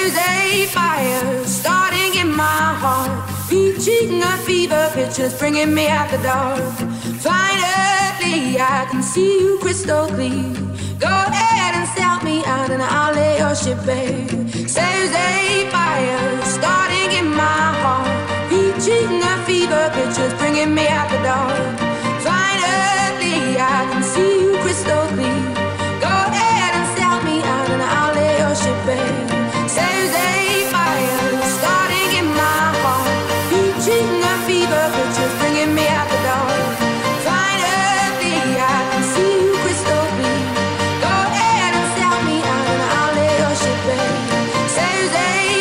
There's a fire starting in my heart, reaching a fever pitch, it's bringing me out the dark. Finally, I can see you crystal clear. Go ahead and sell me out and I'll lay your ship bare. There's a fire starting in my heart, reaching a fever pitch, it's bringing me out the dark. Finally, I can see you crystal clear. Go ahead and sell me out and I'll lay your ship bare. There's a fire starting in my heart, reaching a fever pitch, it's bringing me out the dark. Finally, I can see you crystal clear. Go ahead and sell me out and I'll lay your ship bare. There's a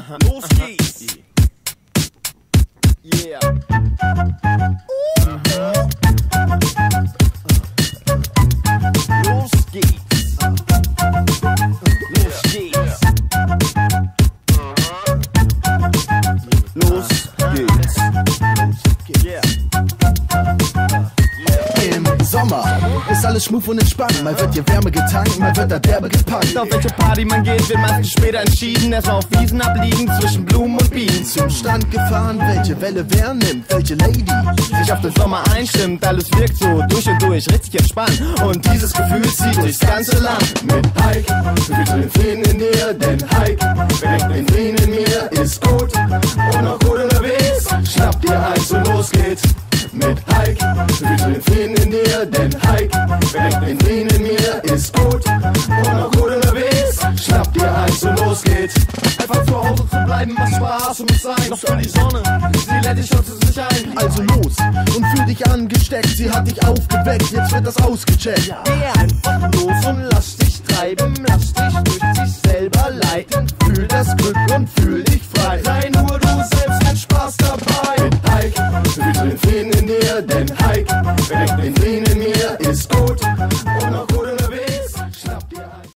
Los geht's! Yeah! Los geht's! Los geht's! Los geht's! Yeah! Im Sommer ist alles schmuff und entspannt. Mal wird hier Wärme getankt, mal wird da derbe gepackt. Auf welche Party man geht, wird meistens später entschieden. Erstmal auf Wiesen abliegen, zwischen Blumen und Bienen. Zum Strand gefahren, welche Welle wer nimmt, welche Lady sich auf den Sommer einstimmt, alles wirkt so durch und durch, richtig entspannt. Und dieses Gefühl zieht durchs ganze Land. mit Hike. Fühlst du den Frieden in dir, denn Hike weckt den Frieden in mir, ist gut und noch gut unterwegs. Schnapp dir eins und los geht's. Mit Hike, fühlst du den Frieden in dir, denn Hike weckt den Frieden in mir, ist gut und noch gut unterwegs. Schnapp dir eins und los geht's. Einfach zu Hause zu bleiben, macht Spaß und muss sein. Doch für die Sonne, sie lädt dich schon zu sich ein. Also los und fühl dich angesteckt, sie hat dich aufgeweckt, jetzt wird das ausgecheckt. Yeah.